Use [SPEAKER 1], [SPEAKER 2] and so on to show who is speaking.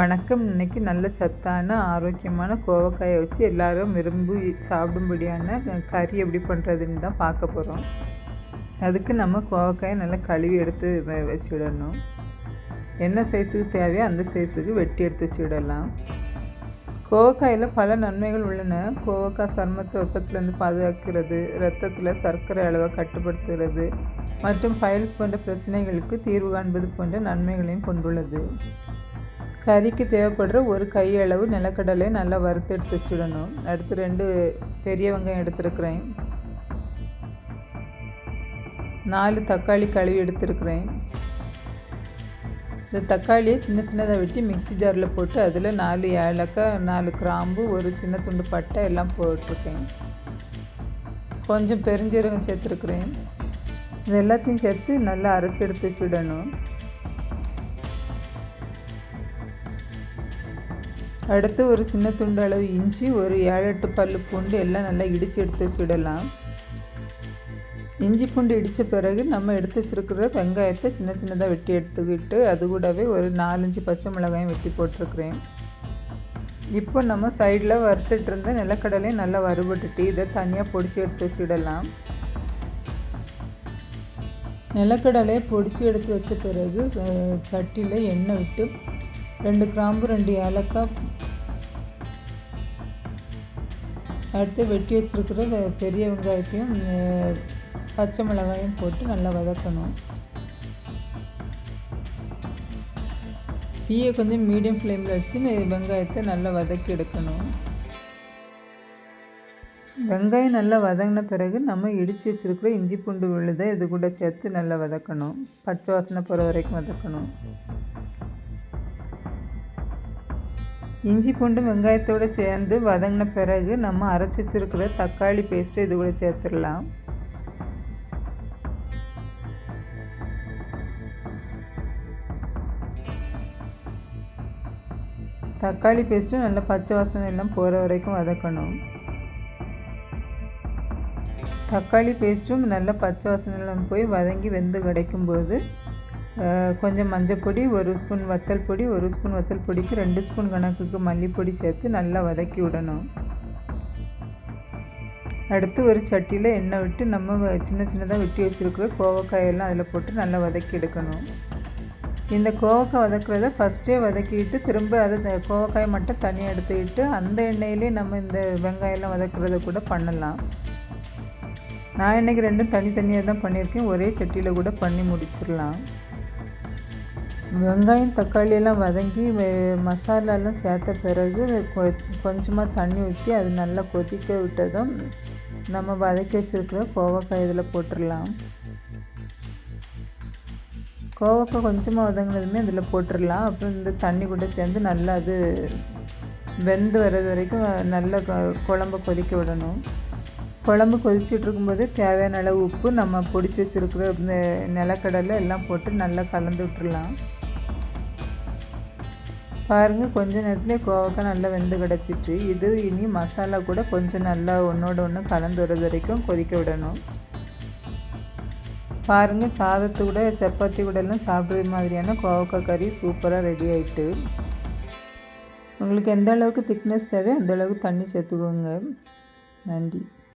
[SPEAKER 1] வணக்கம். இன்றைக்கி நல்ல சத்தான ஆரோக்கியமான கோவக்காயை வச்சு எல்லோரும் விரும்பி சாப்பிடும்படியான கறி எப்படி பண்ணுறதுன்னு தான் பார்க்க போகிறோம். அதுக்கு நம்ம கோவக்காயை நல்லா கழுவி எடுத்து வச்சுவிடணும். என்ன சைஸுக்கு தேவையோ அந்த சைஸுக்கு வெட்டி எடுத்து வச்சுவிடலாம். கோவக்காயில் பல நன்மைகள் உள்ளன. கோவக்காய் சருமத்தை வெப்பத்திலேருந்து பாதுகாக்கிறது, இரத்தத்தில் சர்க்கரை அளவை கட்டுப்படுத்துகிறது மற்றும் பைல்ஸ் போன்ற பிரச்சனைகளுக்கு தீர்வு காண்பது போன்ற நன்மைகளையும் கொண்டுள்ளது. கறிக்கு தேவைப்படுற ஒரு கையளவு நிலக்கடலை நல்லா வறுத்து எடுத்து வச்சுடணும். அடுத்து 2 பெரிய வெங்காயம் எடுத்துருக்கிறேன். 4 தக்காளி கழுவி எடுத்துருக்கிறேன். இந்த தக்காளியை சின்ன சின்னதாக வெட்டி மிக்சி ஜாரில் போட்டு அதில் 4 ஏலக்காய், 4 கிராம்பு, ஒரு சின்ன துண்டு பட்டை எல்லாம் போட்டிருக்கேன். கொஞ்சம் பெருஞ்சீரகம் சேர்த்துருக்குறேன். இது எல்லாத்தையும் சேர்த்து நல்லா அரைச்சி எடுத்து வச்சுடணும். அடுத்து ஒரு சின்ன துண்டு அளவு இஞ்சி, ஒரு 7-8 பல்லு பூண்டு எல்லாம் நல்லா இடித்து எடுத்து வச்சுடலாம். இஞ்சி பூண்டு இடித்த பிறகு நம்ம எடுத்து வச்சுருக்கிற வெங்காயத்தை சின்ன சின்னதாக வெட்டி எடுத்துக்கிட்டு அது கூடவே ஒரு 4-5 பச்சை மிளகாயும் வெட்டி போட்டிருக்கிறேன். இப்போ நம்ம சைடில் வறுத்துட்டு இருந்த நிலக்கடலையும் நல்லா வறுபட்டுட்டு இதை தனியாக பொடிச்சு எடுத்து வச்சுடலாம். நிலக்கடலையை பொடிச்சு எடுத்து வச்ச பிறகு சட்டியில் எண்ணெய் விட்டு 2 கிராம்பு, 2 ஏலக்காய், அடுத்து வெட்டி வச்சுருக்கிற பெரிய வெங்காயத்தையும் பச்சை மிளகாயும் போட்டு நல்லா வதக்கணும். தீயை கொஞ்சம் மீடியம் ஃப்ளேமில் வச்சு வெங்காயத்தை நல்லா வதக்கி எடுக்கணும். வெங்காயம் நல்லா வதங்கின பிறகு நம்ம இடித்து வச்சுருக்கிற இஞ்சி பூண்டு விழுதை இது கூட சேர்த்து நல்லா வதக்கணும். பச்சை வாசனை போகிற வரைக்கும் வதக்கணும். இஞ்சி பூண்டு வெங்காயத்தோடு சேர்ந்து வதங்கின பிறகு நம்ம அரைச்சி வச்சுருக்கிற தக்காளி பேஸ்ட்டு இது கூட சேர்த்துடலாம். தக்காளி பேஸ்ட்டும் நல்லா பச்சை வாசனை எல்லாம் போகிற வரைக்கும் வதக்கணும். தக்காளி பேஸ்ட்டும் நல்லா பச்சை வாசனை எல்லாம் போய் வதங்கி வெந்து கிடைக்கும்போது கொஞ்சம் மஞ்சப்பொடி, 1 ஸ்பூன் வத்தல் பொடி, 1 ஸ்பூன் வத்தல் பொடிக்கு 2 ஸ்பூன் கணக்குக்கு மல்லிப்பொடி சேர்த்து நல்லா வதக்கி விடணும். அடுத்து ஒரு சட்டியில் எண்ணெய் விட்டு நம்ம சின்ன சின்னதாக வெட்டி வச்சுருக்கிற கோவக்காயெல்லாம் அதில் போட்டு நல்லா வதக்கி எடுக்கணும். இந்த கோவக்காய் வதக்குறத ஃபஸ்ட்டே வதக்கிட்டு திரும்ப அதை கோவக்காயை மட்டும் தனியாக எடுத்துக்கிட்டு அந்த எண்ணெயிலே நம்ம இந்த வெங்காயம்லாம் வதக்குறத கூட பண்ணலாம். நான் இன்றைக்கி 2ம் தனித்தனியாக தான் பண்ணியிருக்கேன். ஒரே சட்டியில் கூட பண்ணி முடிச்சிடலாம். வெங்காயம் தக்காளியெல்லாம் வதங்கி மசாலாலாம் சேர்த்த பிறகு கொஞ்சமாக தண்ணி ஊற்றி அது நல்லா கொதிக்க விட்டதும் நம்ம வதக்கி வச்சுருக்கிற கோவக்காய் இதில் போட்டுடலாம். கோவக்காய் கொஞ்சமாக வதங்கினதுமே இதில் போட்டுடலாம். அப்புறம் இந்த தண்ணி கூட சேர்ந்து நல்லா அது வெந்து வர்றது வரைக்கும் நல்லா குழம்ப கொதிக்க விடணும். குழம்பு கொதிச்சுட்டு இருக்கும்போது தேவையான அளவு உப்பு, நம்ம பொடிச்சு வச்சுருக்கிற இந்த நிலக்கடலை எல்லாம் போட்டு நல்லா கலந்து விட்டுடலாம். பாருங்கள், கொஞ்ச நேரத்துலேயே கோவக்காய் நல்லா வெந்து கிடச்சிட்டு இது இனி மசாலா கூட கொஞ்சம் நல்லா ஒன்றோட ஒன்று கலந்து வர்றது வரைக்கும் கொதிக்க விடணும். பாருங்கள், சாதத்து கூட சப்பாத்தி கூட எல்லாம் சாப்பிட்ற மாதிரியான கோவக்காய் கறி சூப்பராக ரெடி ஆகிட்டு. உங்களுக்கு எந்த அளவுக்கு திக்னஸ் தேவையோ அந்த அளவுக்கு தண்ணி சேர்த்துக்கோங்க. நன்றி.